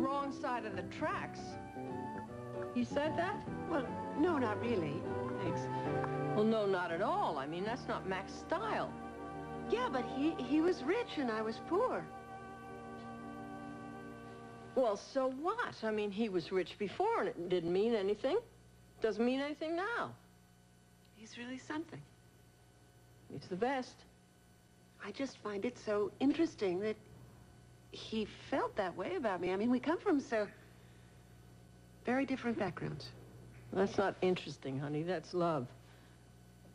wrong side of the tracks. He said that? Well, no, not really. Thanks. Well, no, not at all. I mean, that's not Mac's style. Yeah, but he was rich and I was poor. Well, so what? I mean, he was rich before and it didn't mean anything. Doesn't mean anything now. He's really something. He's the best. I just find it so interesting that he felt that way about me. I mean, we come from so very different backgrounds. That's not interesting, honey. That's love.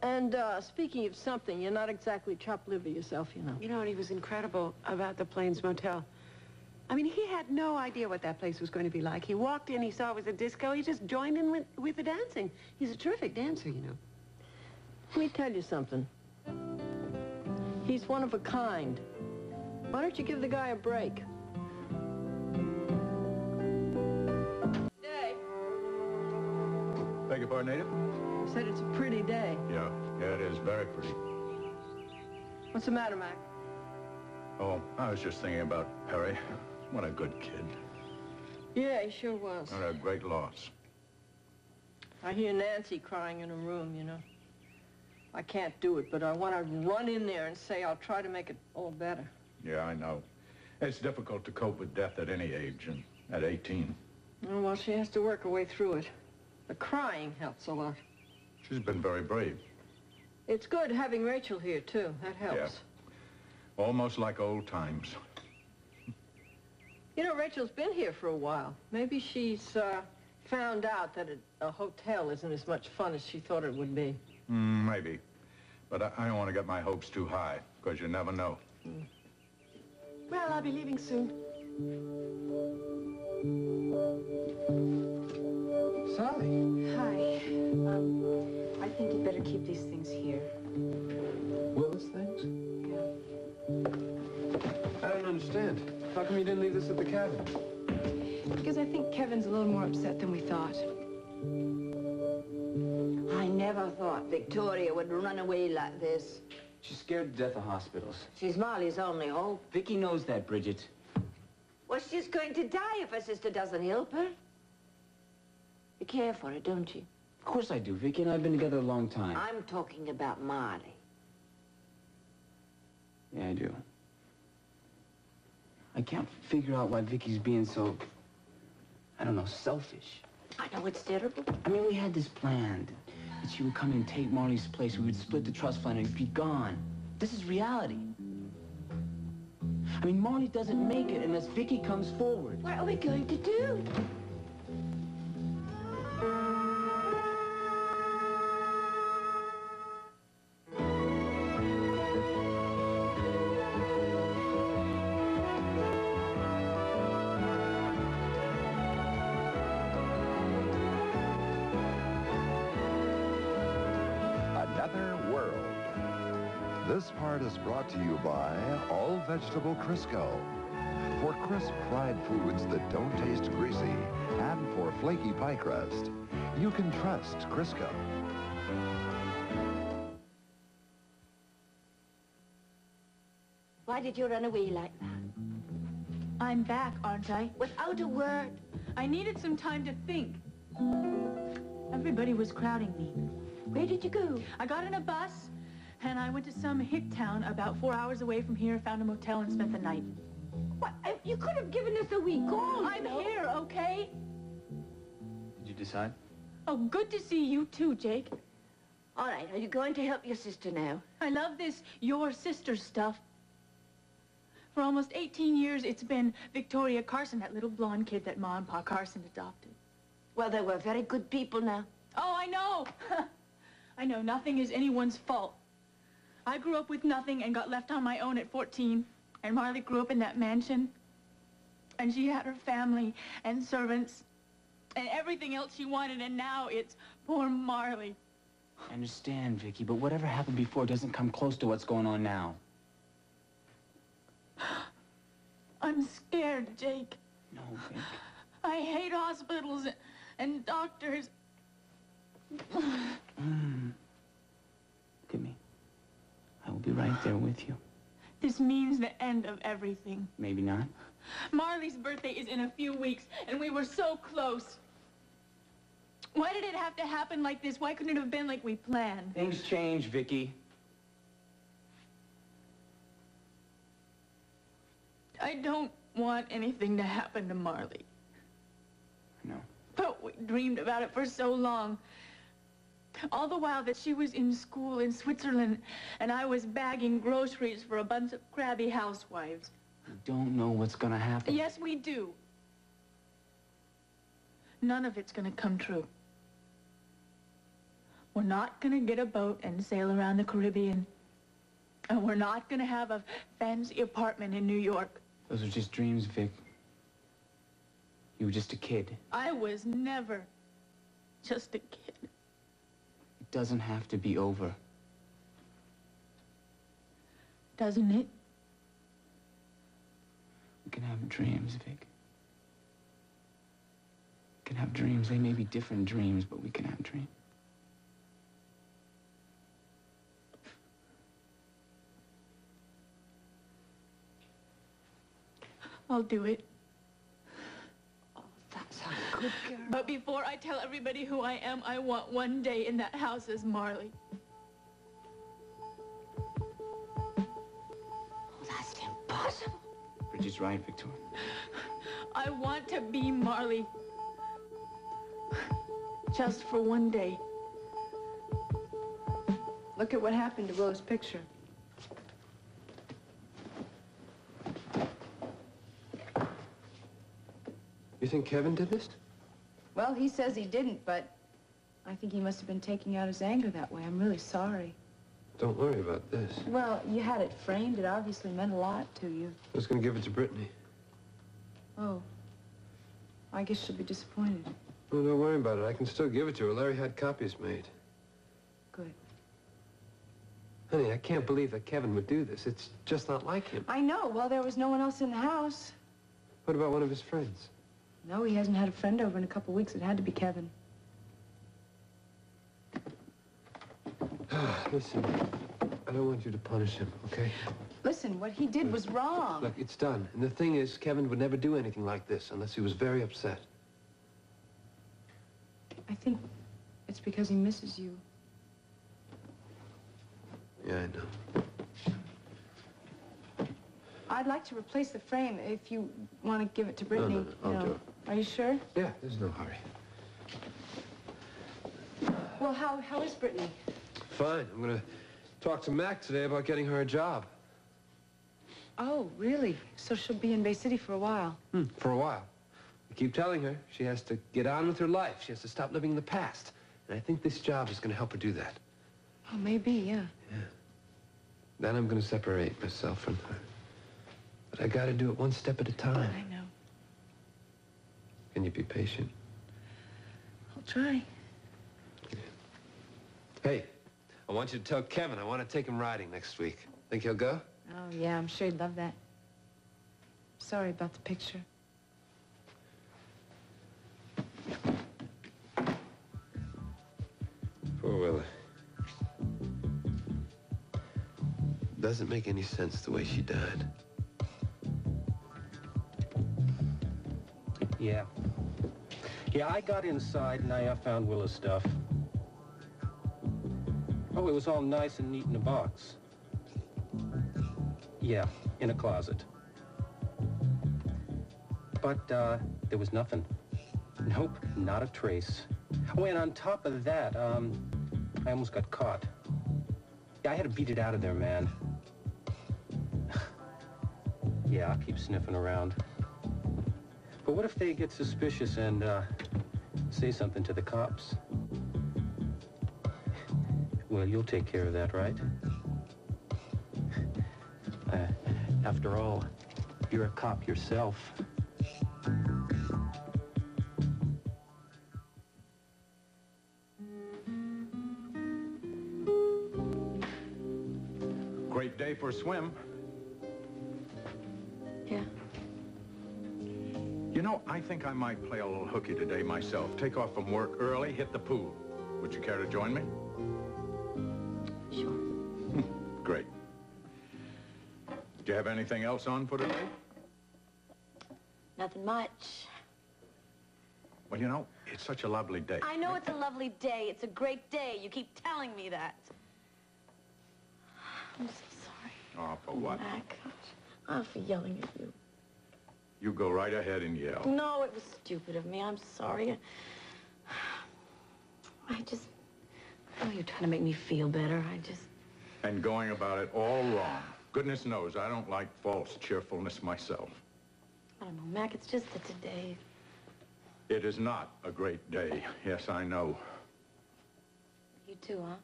And speaking of something, you're not exactly chopped liver yourself, you know. You know, and he was incredible about the Plains Motel. I mean, he had no idea what that place was going to be like. He walked in, he saw it was a disco, he just joined in with the dancing. He's a terrific dancer, you know. Let me tell you something. He's one of a kind. Why don't you give the guy a break? Day. Beg your pardon, Native? I said it's a pretty day. Yeah, it is very pretty. What's the matter, Mac? Oh, I was just thinking about Perry. What a good kid. Yeah, he sure was. What a great loss. I hear Nancy crying in her room, you know. I can't do it, but I want to run in there and say I'll try to make it all better. Yeah, I know. It's difficult to cope with death at any age, and at 18. Oh, well, she has to work her way through it. The crying helps a lot. She's been very brave. It's good having Rachel here, too. That helps. Yeah. Almost like old times. You know, Rachel's been here for a while. Maybe she's found out that a hotel isn't as much fun as she thought it would be. Maybe. But I don't want to get my hopes too high, because you never know. Well, I'll be leaving soon. Sally. Hi. I think you'd better keep these things here. Willis things? Yeah. I don't understand. How come you didn't leave this at the cabin? Because I think Kevin's a little more upset than we thought. I never thought Victoria would run away like this. She's scared to death of hospitals. She's Molly's only hope. Vicky knows that, Bridget. Well, she's going to die if her sister doesn't help her. You care for her, don't you? Of course I do. Vicky and I have been together a long time. I'm talking about Molly. Yeah, I do. I can't figure out why Vicky's being so, I don't know, selfish. I know it's terrible. I mean, we had this planned. That she would come and take Marley's place. We would split the trust fund and it'd be gone. This is reality. I mean, Marley doesn't make it unless Vicky comes forward. What are we going to do? This part is brought to you by All Vegetable Crisco. For crisp fried foods that don't taste greasy and for flaky pie crust, you can trust Crisco. Why did you run away like that? I'm back, aren't I? Without a word. I needed some time to think. Everybody was crowding me. Where did you go? I got in a bus, and I went to some hick town about 4 hours away from here, found a motel, and spent the night. What? You could have given us a week off. I'm here, okay? Did you decide? Oh, good to see you too, Jake. All right, are you going to help your sister now? I love this your sister stuff. For almost 18 years, it's been Victoria Carson, that little blonde kid that Ma and Pa Carson adopted. Well, they were very good people now. Oh, I know. I know nothing is anyone's fault. I grew up with nothing and got left on my own at 14. And Marley grew up in that mansion. And she had her family and servants and everything else she wanted. And now it's poor Marley. I understand, Vicky, but whatever happened before doesn't come close to what's going on now. I'm scared, Jake. No, Vic. I hate hospitals and doctors. Look at me. I will be right there with you. This means the end of everything. Maybe not. Marley's birthday is in a few weeks, and we were so close. Why did it have to happen like this? Why couldn't it have been like we planned? Things change, Vicky. I don't want anything to happen to Marley. No. But we dreamed about it for so long. All the while that she was in school in Switzerland, and I was bagging groceries for a bunch of crabby housewives. We don't know what's gonna happen. Yes, we do. None of it's gonna come true. We're not gonna get a boat and sail around the Caribbean. And we're not gonna have a fancy apartment in New York. Those are just dreams, Vic. You were just a kid. I was never just a kid. It doesn't have to be over. Doesn't it? We can have dreams, Vic. We can have dreams. They may be different dreams, but we can have dreams. I'll do it. Oh, that's a good girl. But before I tell everybody who I am, I want one day in that house as Marley. Oh, that's impossible. Bridget's right, Victoria. I want to be Marley. Just for one day. Look at what happened to Rose's picture. You think Kevin did this? Well, he says he didn't, but I think he must have been taking out his anger that way. I'm really sorry. Don't worry about this. Well, you had it framed. It obviously meant a lot to you. I was going to give it to Brittany. Oh. I guess she'll be disappointed. Oh, don't worry about it. I can still give it to her. Larry had copies made. Good. Honey, I can't believe that Kevin would do this. It's just not like him. I know. Well, there was no one else in the house. What about one of his friends? No, he hasn't had a friend over in a couple weeks. It had to be Kevin. Listen, I don't want you to punish him, okay? Listen, what he did was wrong. Look, it's done. And the thing is, Kevin would never do anything like this unless he was very upset. I think it's because he misses you. Yeah, I know. I'd like to replace the frame if you want to give it to Brittany. No, I'll do it. Are you sure? Yeah, there's no hurry. Well, how is Brittany? Fine. I'm going to talk to Mac today about getting her a job. Oh, really? So she'll be in Bay City for a while? For a while. I keep telling her she has to get on with her life. She has to stop living in the past. And I think this job is going to help her do that. Oh, maybe, yeah. Yeah. Then I'm going to separate myself from her. But I got to do it one step at a time. I know. Can you be patient? I'll try. Hey, I want you to tell Kevin I want to take him riding next week. Think he'll go? Oh, yeah, I'm sure he'd love that. Sorry about the picture. Poor Willie. Doesn't make any sense the way she died. Yeah. Yeah, I got inside and I found Willa's stuff. Oh, it was all nice and neat in a box. Yeah, in a closet. But, there was nothing. Nope, not a trace. Oh, and on top of that, I almost got caught. Yeah, I had to beat it out of there, man. Yeah, I'll keep sniffing around. But what if they get suspicious and, say something to the cops? Well, you'll take care of that, right? After all, you're a cop yourself. Great day for a swim. Yeah. You know, I think I might play a little hooky today myself. Take off from work early, hit the pool. Would you care to join me? Sure. Great. Do you have anything else on for today? nothing much. Well, you know, it's such a lovely day. I know it's a lovely day. It's a great day. You keep telling me that. I'm so sorry. Oh, for what? Mac, I'm for yelling at you. You go right ahead and yell. No, it was stupid of me. I'm sorry. I know you're trying to make me feel better. And going about it all wrong. Goodness knows I don't like false cheerfulness myself. I don't know, Mac. It's just that today... It is not a great day. Yes, I know. You too, huh?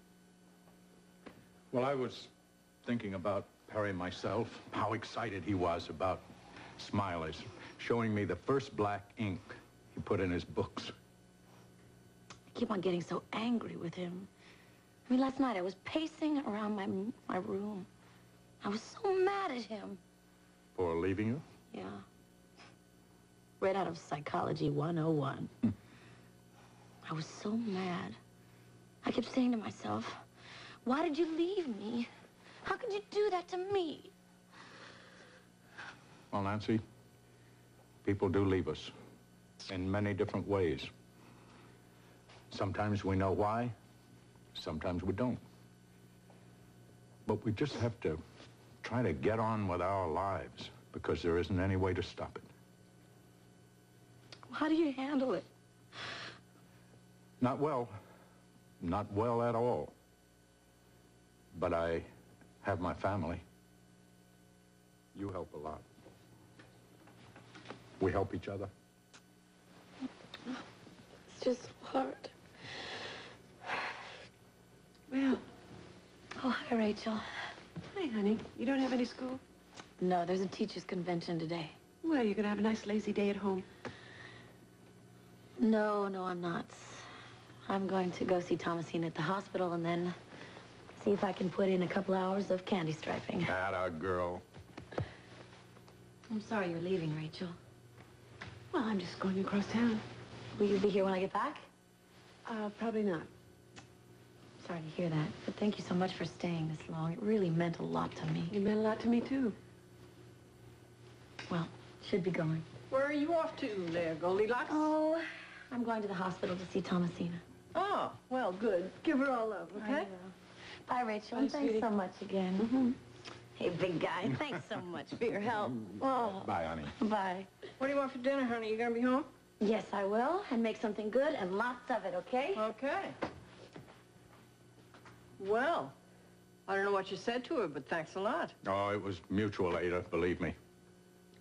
Well, I was thinking about Perry myself, how excited he was about Smiley's, showing me the first black ink he put in his books. I keep on getting so angry with him. I mean, last night I was pacing around my room. I was so mad at him. For leaving you? Yeah. Right out of Psychology 101. I was so mad. I kept saying to myself, why did you leave me? How could you do that to me? Well, Nancy, people do leave us in many different ways. Sometimes we know why, sometimes we don't. But we just have to try to get on with our lives because there isn't any way to stop it. How do you handle it? Not well. Not well at all. But I have my family. You help a lot. We help each other. It's just hard. Well. Oh, hi, Rachel. Hi, honey. You don't have any school? No, there's a teacher's convention today. Well, you're going to have a nice lazy day at home. No, I'm not. I'm going to go see Thomasina at the hospital and then see if I can put in a couple hours of candy striping. Atta girl. I'm sorry you're leaving, Rachel. Well, I'm just going across town. Will you be here when I get back? Probably not. Sorry to hear that, but thank you so much for staying this long. It really meant a lot to me. It meant a lot to me, too. Well, should be going. Where are you off to there, Goldilocks? Oh, I'm going to the hospital to see Thomasina. Oh, well, good. Give her all love, okay? Bye, Rachel. Bye, And thanks sweetie. so much again. Hey, big guy, thanks so much for your help. Oh, Bye, honey. bye. What do you want for dinner, honey? You gonna be home? Yes, I will, and make something good and lots of it, okay? Okay. Well, I don't know what you said to her, but thanks a lot. Oh, it was mutual, Ada, believe me.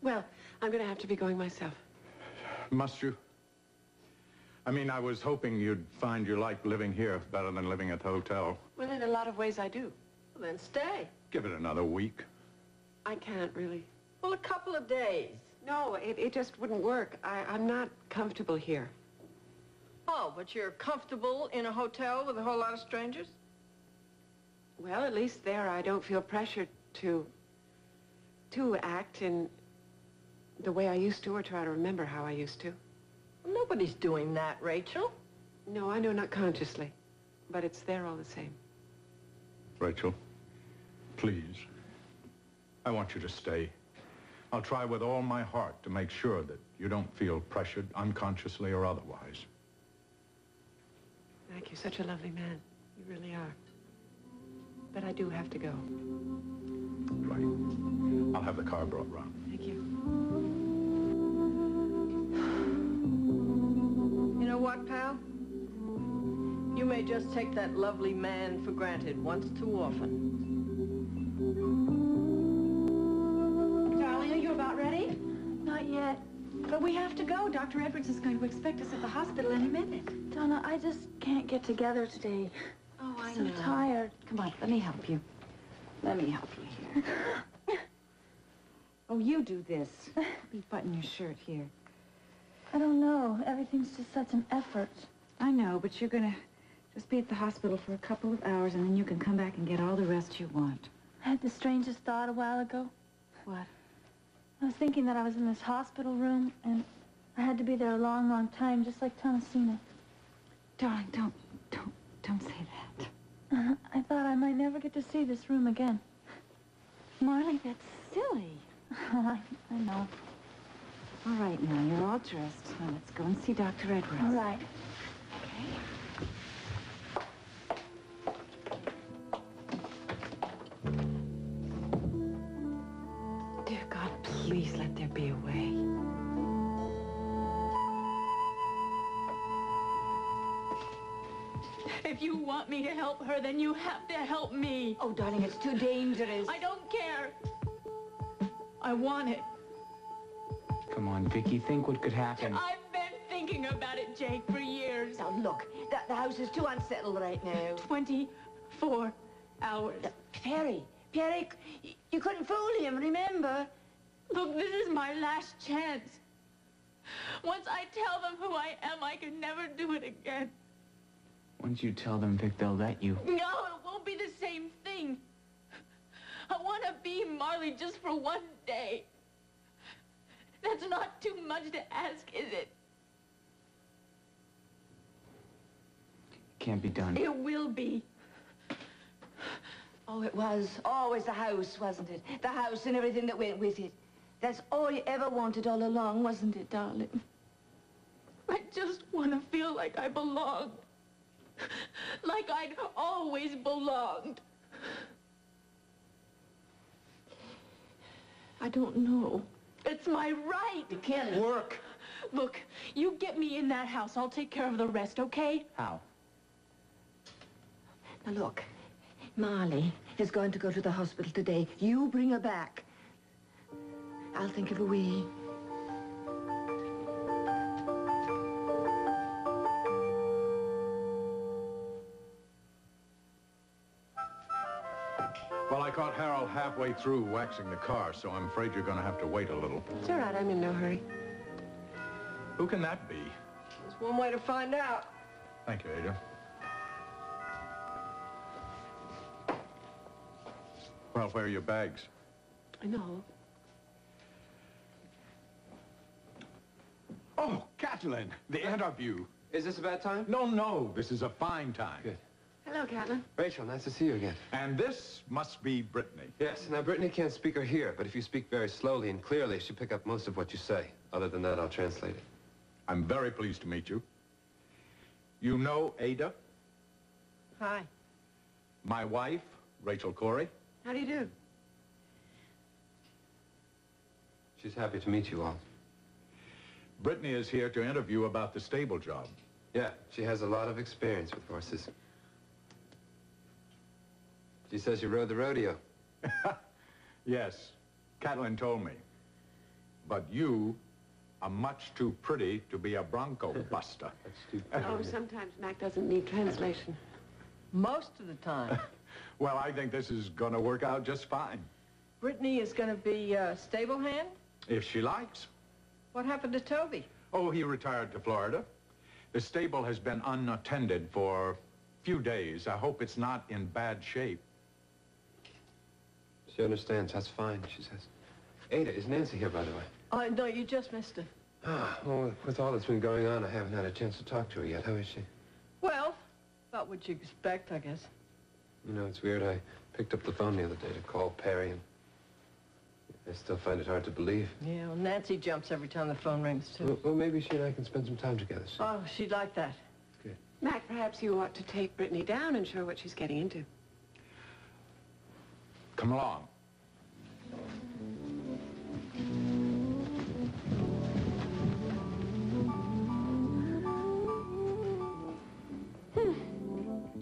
Well, I'm going to have to be going myself. Must you? I mean, I was hoping you'd find you like living here better than living at the hotel. Well, in a lot of ways, I do. Well, then stay. Give it another week. I can't really. Well, a couple of days. No, it just wouldn't work. I'm not comfortable here. Oh, but you're comfortable in a hotel with a whole lot of strangers? Well, at least there I don't feel pressured to act in the way I used to or try to remember how I used to. Well, nobody's doing that, Rachel. No, I know, not consciously. But it's there all the same. Rachel, please. I want you to stay. I'll try with all my heart to make sure that you don't feel pressured, unconsciously or otherwise. Mac, you're such a lovely man. You really are. But I do have to go. Right. I'll have the car brought round. Thank you. You know what, pal? You may just take that lovely man for granted once too often. Darling, are you about ready? Not yet. But we have to go. Dr. Edwards is going to expect us at the hospital any minute. Donna, I just can't get together today. Oh, I I'm know. so tired. Come on, let me help you. Let me help you here. Oh, you do this. Let me button your shirt here. I don't know. Everything's just such an effort. I know, but you're gonna just be at the hospital for a couple of hours, and then you can come back and get all the rest you want. I had the strangest thought a while ago. What? I was thinking that I was in this hospital room, and I had to be there a long, long time, just like Thomasina. Darling, don't say that. I thought I might never get to see this room again. Marley, that's silly. I know. All right, now, you're all dressed. Now, let's go and see Dr. Edwards. All right. Dear God, please let there be a way. If you want me to help her, then you have to help me. Oh, darling, it's too dangerous. I don't care. I want it. Come on, Vicky, think what could happen. I've been thinking about it, Jake, for years. Now, look, the house is too unsettled right now. 24 hours. Perry, you couldn't fool him, remember? Look, this is my last chance. Once I tell them who I am, I can never do it again. Once you tell them, Vic, they'll let you. No, it won't be the same thing. I want to be Marley just for one day. That's not too much to ask, is it? Can't be done. It will be. Oh, it was always the house, wasn't it? The house and everything that went with it. That's all you ever wanted all along, wasn't it, darling? I just want to feel like I belonged. Like I'd always belonged. I don't know. It's my right. It can't work. Look, you get me in that house. I'll take care of the rest, okay? How? Now, look, Marley is going to go to the hospital today. You bring her back. I'll think of a way. Well, I caught Harold halfway through waxing the car, so I'm afraid you're going to have to wait a little. It's all right, I'm in no hurry. Who can that be? There's one way to find out. Thank you, Ada. Well, where are your bags? I know. Oh, Catelyn, the interview. Is this a bad time? No, this is a fine time. Good. Hello, Catelyn. Rachel, nice to see you again. And this must be Brittany. Yes, now Brittany can't speak or hear, but if you speak very slowly and clearly, she'll pick up most of what you say. Other than that, I'll translate it. I'm very pleased to meet you. You know Ada? Hi. My wife, Rachel Corey. How do you do? She's happy to meet you all. Brittany is here to interview about the stable job. Yeah, she has a lot of experience with horses. She says you rode the rodeo. Yes, Catelyn told me. But you are much too pretty to be a bronco buster. That's too Oh, sometimes Mac doesn't need translation. Most of the time. Well, I think this is going to work out just fine. Brittany is going to be stable hand? If she likes. What happened to Toby? Oh, he retired to Florida. The stable has been unattended for a few days. I hope it's not in bad shape. She understands. That's fine, she says. Ada, is Nancy here, by the way? Oh, no, you just missed her. Ah, well, with all that's been going on, I haven't had a chance to talk to her yet. How is she? Well, about what you expect, I guess. You know, it's weird. I picked up the phone the other day to call Perry, and I still find it hard to believe. Yeah, well, Nancy jumps every time the phone rings, too. Well, maybe she and I can spend some time together soon. Oh, she'd like that. Good. Mac, perhaps you ought to take Brittany down and show her what she's getting into. Come along.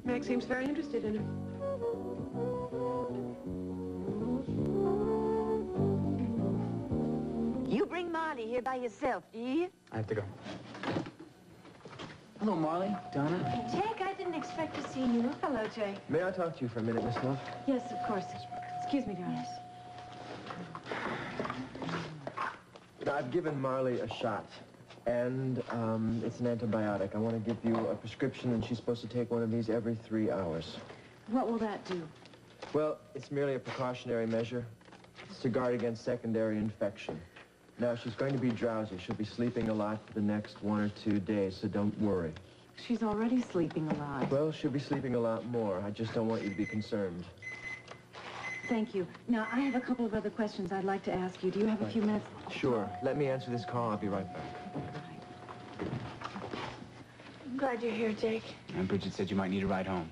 Mac seems very interested in her. You bring Marley here by yourself, do you? I have to go. Hello, Marley. Donna. Jake, I didn't expect to see you. Hello, Jake. May I talk to you for a minute, Miss Love? Yes, of course. Excuse me, darling. Yes. I've given Marley a shot, and it's an antibiotic. I want to give you a prescription, and she's supposed to take one of these every 3 hours. What will that do? Well, it's merely a precautionary measure. It's to guard against secondary infection. Now, she's going to be drowsy. She'll be sleeping a lot for the next 1 or 2 days, so don't worry. She's already sleeping a lot. Well, she'll be sleeping a lot more. I just don't want you to be concerned. Thank you. Now, I have a couple of other questions I'd like to ask you. Do you have a few minutes? Sure. Let me answer this call. I'll be right back. I'm glad you're here, Jake. And Bridget said you might need a ride home.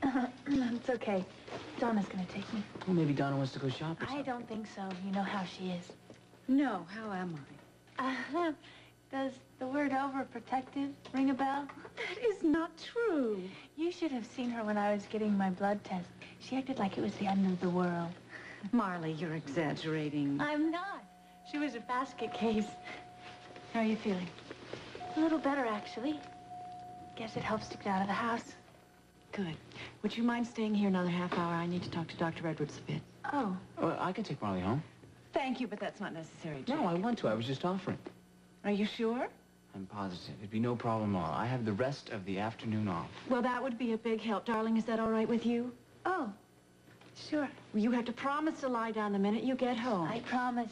It's okay. Donna's gonna take me. Well, maybe Donna wants to go shopping. I don't think so. You know how she is. No, how am I? Does the word overprotective ring a bell? That is not true. You should have seen her when I was getting my blood test. She acted like it was the end of the world. Marley, you're exaggerating. I'm not. She was a basket case. How are you feeling? A little better, actually. Guess it helps to get out of the house. Good. Would you mind staying here another half hour? I need to talk to Dr. Edwards a bit. Oh. Well, I can take Marley home. Thank you, but that's not necessary, Jake. No, I want to. I was just offering. Are you sure? I'm positive. It'd be no problem at all. I have the rest of the afternoon off. Well, that would be a big help. Darling, is that all right with you? Oh. Sure. Well, you have to promise to lie down the minute you get home. I promise.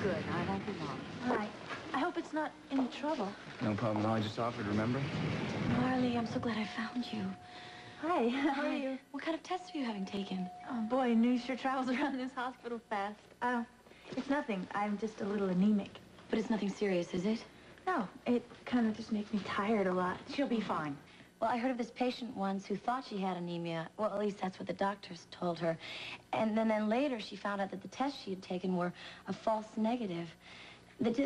Good. I won't be long. All right. I hope it's not any trouble. No problem at all. I just offered, remember? Marley, I'm so glad I found you. Hi, how are you? What kind of tests are you having taken? Oh, boy, news sure travels around this hospital fast. It's nothing. I'm just a little anemic. But it's nothing serious, is it? No, it kind of just makes me tired a lot. She'll be fine. Well, I heard of this patient once who thought she had anemia. Well, at least that's what the doctors told her. And then later she found out that the tests she had taken were a false negative.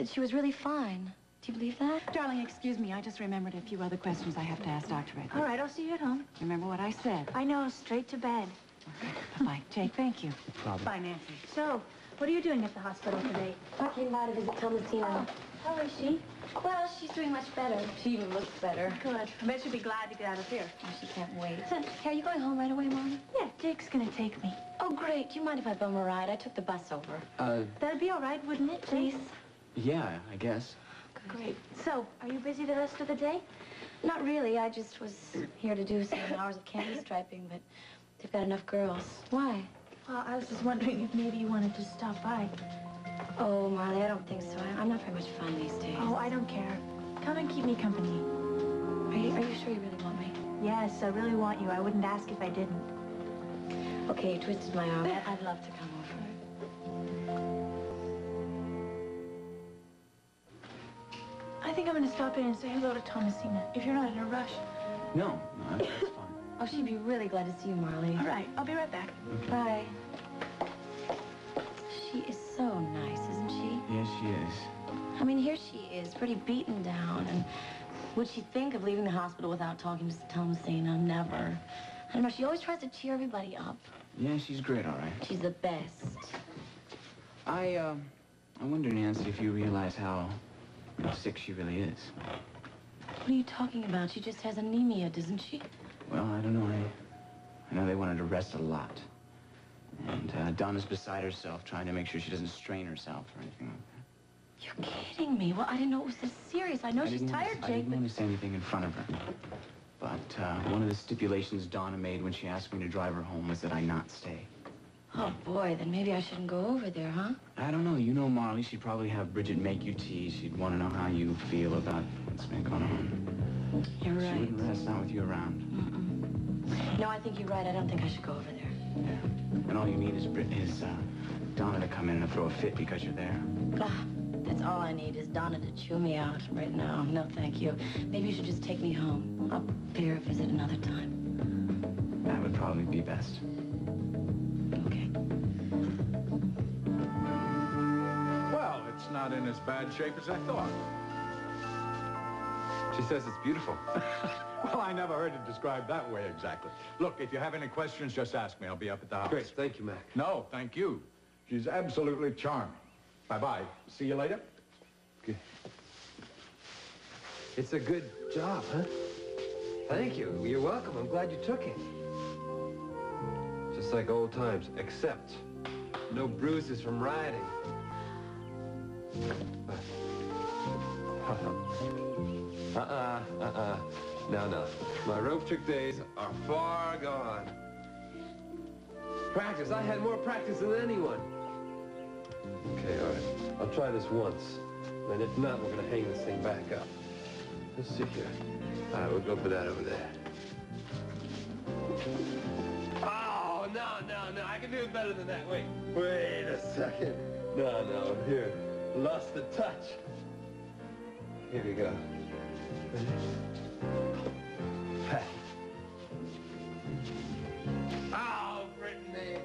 She was really fine. Do you believe that? Darling, excuse me. I just remembered a few other questions I have to ask Dr. Edwards. All right, I'll see you at home. Remember what I said. I know, straight to bed. Okay, bye-bye. Jake, thank you. No problem. Bye, Nancy. So, what are you doing at the hospital today? I came by to visit Thomasina. How is she? Well, she's doing much better. She even looks better. Good. I bet she'll be glad to get out of here. Oh, she can't wait. Are you going home right away, Marley? Yeah, Jake's gonna take me. Oh, great. Do you mind if I bum a ride? I took the bus over. That'd be all right, wouldn't it, Please? Yeah, I guess. Great. So, are you busy the rest of the day? Not really. I just was here to do some hours of candy striping, but they've got enough girls. Why? Well, I was just wondering if maybe you wanted to stop by. Oh, Marley, I don't think so. I'm not very much fun these days. Oh, I don't care. Come and keep me company. Are you sure you really want me? Yes, I really want you. I wouldn't ask if I didn't. Okay, you twisted my arm. I'd love to come over. I think I'm gonna stop in and say hello to Thomasina, if you're not in a rush. No, that's fine. Oh, she'd be really glad to see you, Marley. All right, I'll be right back. Okay. Bye. She is so nice, isn't she? Yes, she is. I mean, here she is, pretty beaten down, and would she think of leaving the hospital without talking to Thomasina? Never. I don't know, she always tries to cheer everybody up. Yeah, she's great, all right. She's the best. I wonder, Nancy, if you realize how sick she really is. What are you talking about? She just has anemia, doesn't she? Well, I don't know. I know they wanted to rest a lot. And Donna's beside herself, trying to make sure she doesn't strain herself or anything like that. You're kidding me. Well, I didn't know it was this serious. I know she's tired, I Jake, didn't want to say anything in front of her. But one of the stipulations Donna made when she asked me to drive her home was that I not stay. Oh, boy, then maybe I shouldn't go over there, huh? I don't know. You know Marley. She'd probably have Bridget make you tea. She'd want to know how you feel about what's been going on. You're right. She wouldn't rest, not with you around. No, I think you're right. I don't think I should go over there. Yeah. And all you need is Donna to come in and throw a fit because you're there. That's all I need is Donna to chew me out right now. No, thank you. Maybe you should just take me home. I'll pay her a visit another time. That would probably be best. Okay. Well, it's not in as bad shape as I thought. She says it's beautiful. Well, I never heard it described that way exactly. Look, if you have any questions, just ask me. I'll be up at the house. Great, thank you, Mac. No, thank you. She's absolutely charming. Bye-bye. See you later. Good. It's a good job, huh? Thank you. You're welcome. I'm glad you took it. Just like old times, except no bruises from riding. No. My rope trick days are far gone. Practice. I had more practice than anyone. Okay, all right. I'll try this once. And if not, we're gonna hang this thing back up. Let's see here. All right, we'll go for that over there. Oh, no! no, I can do it better than that. Wait a second. No, here. Lost the touch. Here we go. Ready? Oh, Brittany.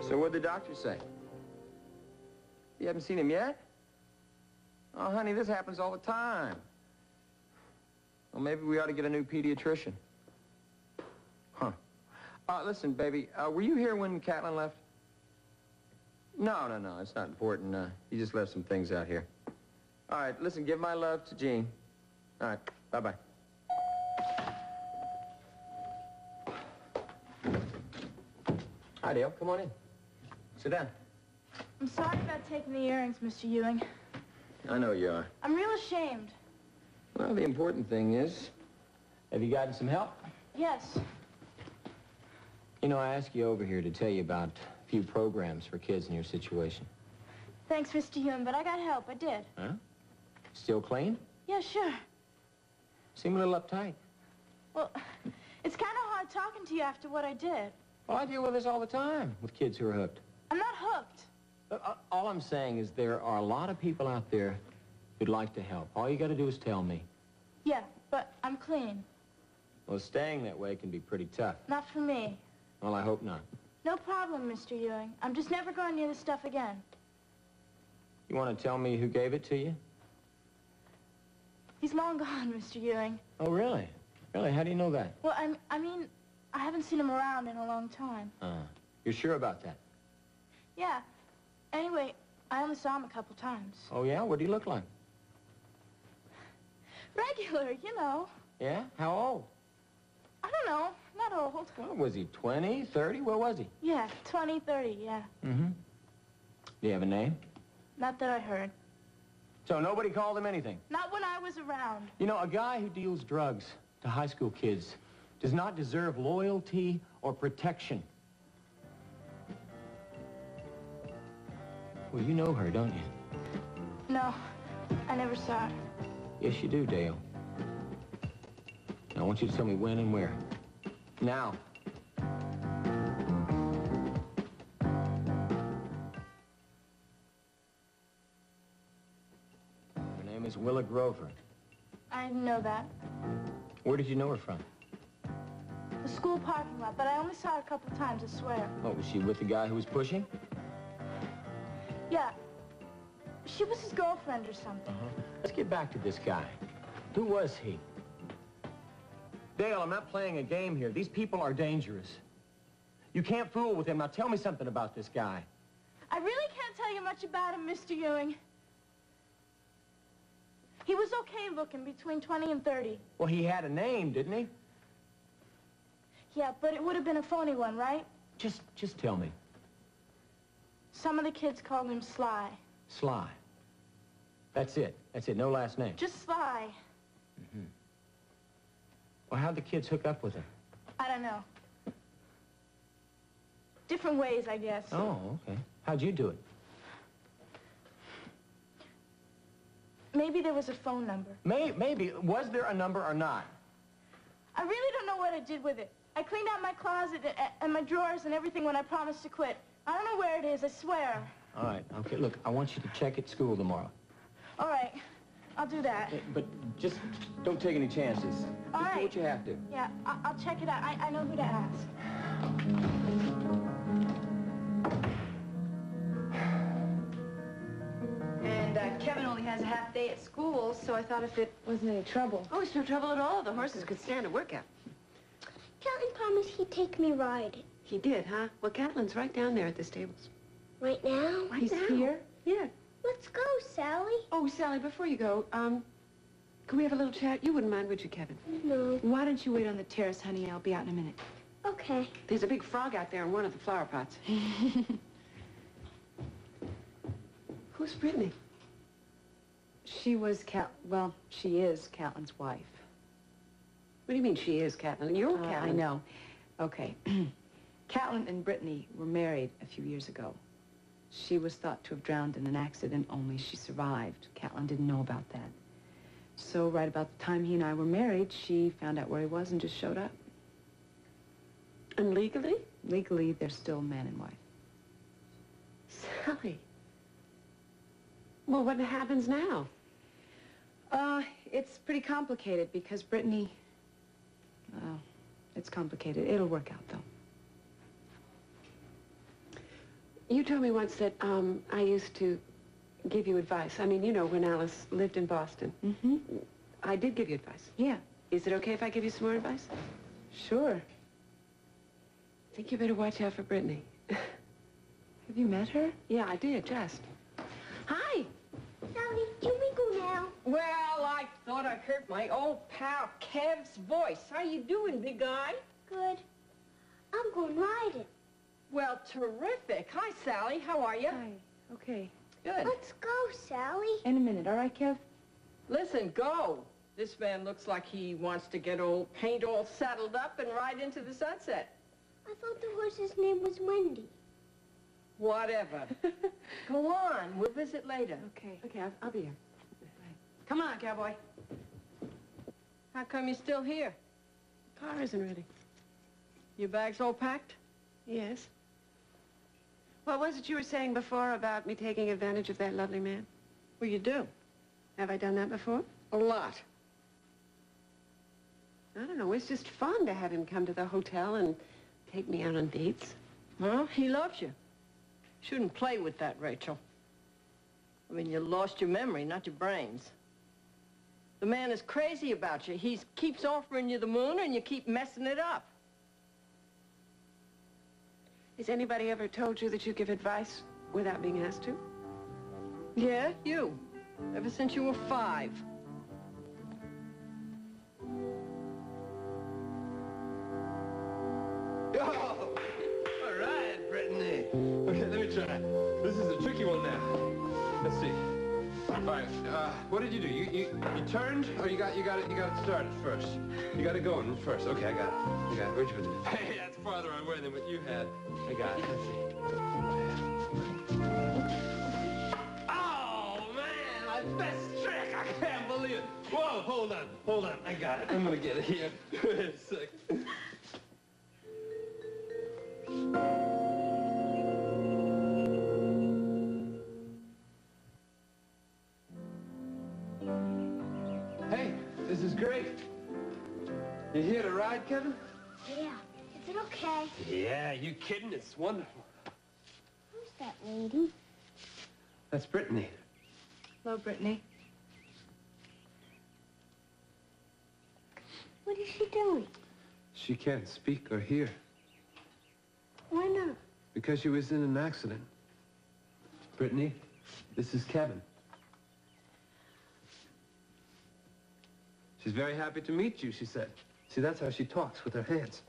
So what'd the doctor say? You haven't seen him yet? Oh, honey, this happens all the time. Well, maybe we ought to get a new pediatrician. Huh. Listen, baby, were you here when Catlin left? No, it's not important. He just left some things out here. All right, listen, give my love to Jean. All right, bye-bye. Hi, Dale, come on in. Sit down. I'm sorry about taking the earrings, Mr. Ewing. I know you are. I'm real ashamed. Well, the important thing is, have you gotten some help? Yes. You know, I asked you over here to tell you about a few programs for kids in your situation. Thanks, Mr. Ewing, but I got help. I did. Huh? Still clean? Yeah, sure. Seem a little uptight. Well, it's kind of hard talking to you after what I did. Well, I deal with this all the time, with kids who are hooked. I'm not hooked. All I'm saying is there are a lot of people out there who'd like to help. All you got to do is tell me. Yeah, but I'm clean. Well, staying that way can be pretty tough. Not for me. Well, I hope not. No problem, Mr. Ewing. I'm just never going near this stuff again. You want to tell me who gave it to you? He's long gone, Mr. Ewing. Oh, really? Really? How do you know that? Well, I mean, I haven't seen him around in a long time. You're sure about that? Yeah. Anyway, I only saw him a couple times. Oh, yeah? What do you look like? Regular, you know. Yeah? How old? I don't know. Not old. Well, was he 20, 30? Where was he? Yeah, 20, 30, yeah. Mm-hmm. Do you have a name? Not that I heard. So nobody called him anything? Not when I was around. You know, a guy who deals drugs to high school kids does not deserve loyalty or protection. Well, you know her, don't you? No, I never saw her. Yes, you do, Dale. Now, I want you to tell me when and where. Now. Her name is Willa Grover. I didn't know that. Where did you know her from? The school parking lot, but I only saw her a couple times, I swear. Oh, was she with the guy who was pushing? Yeah. She was his girlfriend or something. Let's get back to this guy. Who was he? Dale, I'm not playing a game here. These people are dangerous. You can't fool with him. Now tell me something about this guy. I really can't tell you much about him, Mr. Ewing. He was okay looking, between 20 and 30. Well, he had a name, didn't he? Yeah, but it would have been a phony one, right? Just tell me. Some of the kids called him Sly. Sly. That's it. That's it. No last name. Just Sly. Mm-hmm. Well, how'd the kids hook up with him? I don't know. Different ways, I guess. Oh, okay. How'd you do it? Maybe there was a phone number. Maybe. Was there a number or not? I really don't know what I did with it. I cleaned out my closet and my drawers and everything when I promised to quit. I don't know where it is, I swear. All right. Okay, look, I want you to check at school tomorrow. All right. I'll do that. But just don't take any chances. All just right. do what you have to. Yeah, I'll check it out. I know who to ask. And Kevin only has a half day at school, so I thought if it wasn't any trouble. Oh, it's no trouble at all. The horses could stand a workout. Catlin promised he'd take me riding. He did, huh? Well, Catlin's right down there at the stables. Right now? Right He's now. here? Yeah. Let's go, Sally. Oh, Sally, before you go, can we have a little chat? You wouldn't mind, would you, Kevin? No. Why don't you wait on the terrace, honey? I'll be out in a minute. Okay. There's a big frog out there in one of the flower pots. Who's Brittany? She was she is Catlin's wife. What do you mean she is Catlin? You're Catlin. I know. Okay. Catlin and Brittany were married a few years ago. She was thought to have drowned in an accident, only she survived. Catlin didn't know about that. So right about the time he and I were married, she found out where he was and just showed up. And legally? Legally, they're still man and wife. Sally. Well, what happens now? It's pretty complicated because Brittany... Well, it's complicated. It'll work out, though. You told me once that, I used to give you advice. I mean, you know, when Alice lived in Boston. Mm-hmm. I did give you advice. Yeah. Is it okay if I give you some more advice? Sure. I think you better watch out for Brittany. Have you met her? Yeah, I did, just. Hi! Sally, can we go now? Well, I thought I heard my old pal Kev's voice. How you doing, big guy? Good. I'm going riding. Well, terrific. Hi, Sally. How are you? Hi. Okay. Good. Let's go, Sally. In a minute, all right, Kev? Listen, go. This man looks like he wants to get paint all saddled up and ride into the sunset. I thought the horse's name was Wendy. Whatever. Go on. We'll visit later. Okay. Okay, I'll be here. Come on, cowboy. How come you're still here? Car isn't ready. Your bags all packed? Yes. What was it you were saying before about me taking advantage of that lovely man? Well, you do. Have I done that before? A lot. I don't know. It's just fun to have him come to the hotel and take me out on dates. Well, he loves you. Shouldn't play with that, Rachel. I mean, you lost your memory, not your brains. The man is crazy about you. He keeps offering you the moon and you keep messing it up. Has anybody ever told you that you give advice without being asked to? Yeah, you. Ever since you were 5. Oh, all right, Brittany. Okay, let me try. This is a tricky one now. Let's see. All right, what did you do? You turned, or you got it started first? You got it going first. Okay, I got it. Where'd you put it? Hey, that's farther away than what you had. I got it. Let's see. Oh man, my best trick! I can't believe it. Whoa, hold on. I got it. I'm gonna get it here. Wait a second. Hey, this is great. You here to ride, Kevin? Yeah. Is it okay? Yeah, you kidding? It's wonderful. Who's that lady? That's Brittany. Hello, Brittany. What is she doing? She can't speak or hear Why not? because she was in an accident. Brittany, this is Kevin. She's very happy to meet you, she said. See, that's how she talks, with her hands.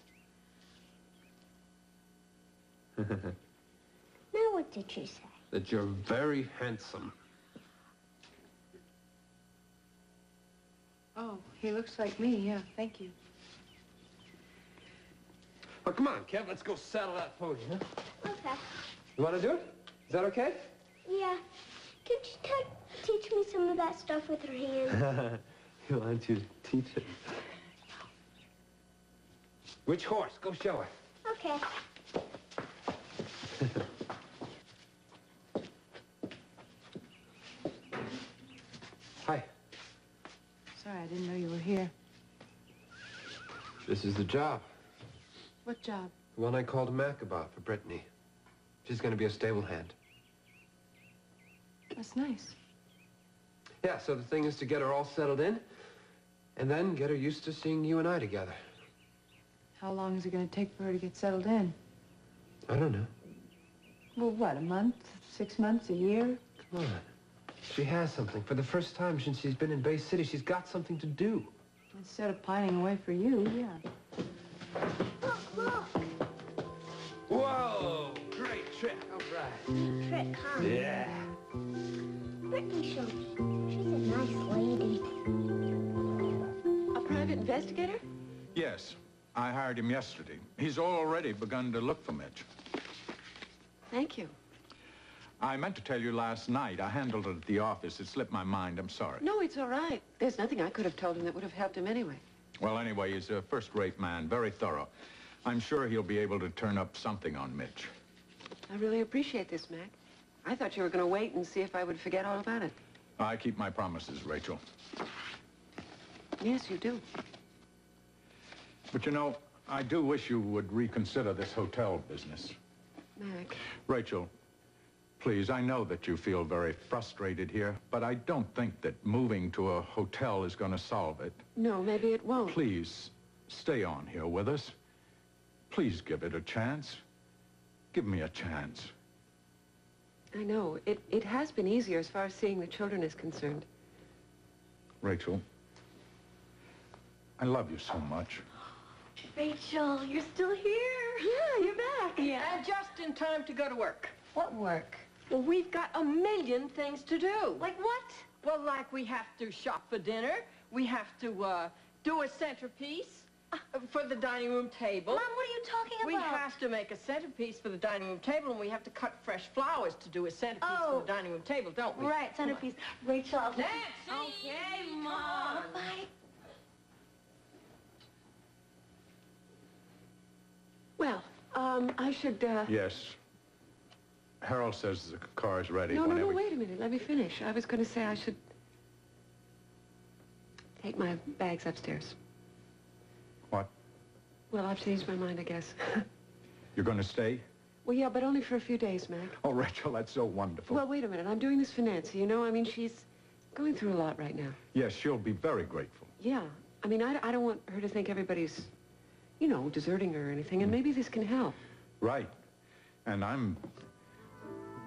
Now what did she say? That you're very handsome. Oh, he looks like me, yeah. Thank you. Oh, come on, Kev, let's go saddle that pony, huh? Okay. You want to do it? Is that okay? Yeah. Could you teach me some of that stuff with her hands? He wants you to teach it. Which horse? Go show her. Okay. Hi. Sorry, I didn't know you were here. This is the job. What job? The one I called Mac about for Brittany. She's going to be a stable hand. That's nice. Yeah, so the thing is to get her all settled in, and then get her used to seeing you and I together. How long is it going to take for her to get settled in? I don't know. Well, what, a month? 6 months? A year? Come on. She has something. For the first time since she's been in Bay City, she's got something to do. Instead of pining away for you, yeah. Look. Whoa! Great trick. All right. Trick, huh? Yeah. Brittany shows. She's a nice lady. A private investigator? Yes. I hired him yesterday. He's already begun to look for Mitch. Thank you. I meant to tell you last night. I handled it at the office. It slipped my mind. I'm sorry. No, it's all right. There's nothing I could have told him that would have helped him anyway. Well, anyway, he's a first-rate man, very thorough. I'm sure he'll be able to turn up something on Mitch. I really appreciate this, Mac. I thought you were going to wait and see if I would forget all about it. I keep my promises, Rachel. Yes, you do. But you know, I do wish you would reconsider this hotel business. Mac. Rachel, please, I know that you feel very frustrated here, but I don't think that moving to a hotel is going to solve it. No, maybe it won't. Please, stay on here with us. Please give it a chance. Give me a chance. I know. It has been easier as far as seeing the children is concerned. Rachel, I love you so much. Rachel, you're still here. Yeah, you're back. Yeah. And just in time to go to work. What work? Well, we've got a million things to do. Like what? Well, like we have to shop for dinner. We have to do a centerpiece for the dining room table. Mom, what are you talking about? We have to make a centerpiece for the dining room table, and we have to cut fresh flowers to do a centerpiece for the dining room table, don't we? Right, centerpiece. Rachel, I'll... Nancy! Okay, Mom. Bye. Well, I should, Yes. Harold says the car is ready. No, whenever... wait a minute. Let me finish. I was going to say I should take my bags upstairs. What? Well, I've changed my mind, I guess. You're going to stay? Well, yeah, but only for a few days, Mac. Oh, Rachel, that's so wonderful. Well, wait a minute. I'm doing this for Nancy, you know? I mean, she's going through a lot right now. Yes, she'll be very grateful. Yeah. I mean, I don't want her to think everybody's, you know, deserting her or anything, and maybe this can help. Right. And I'm...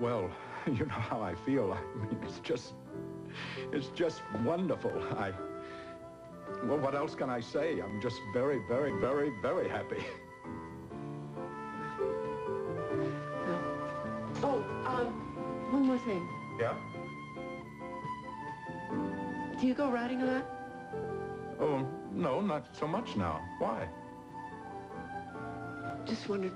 Well, you know how I feel. I mean, it's just wonderful. Well, what else can I say? I'm just very, very, very, very happy. Oh, one more thing. Yeah? Do you go riding a lot? Oh, no, not so much now. Why? Just wondered.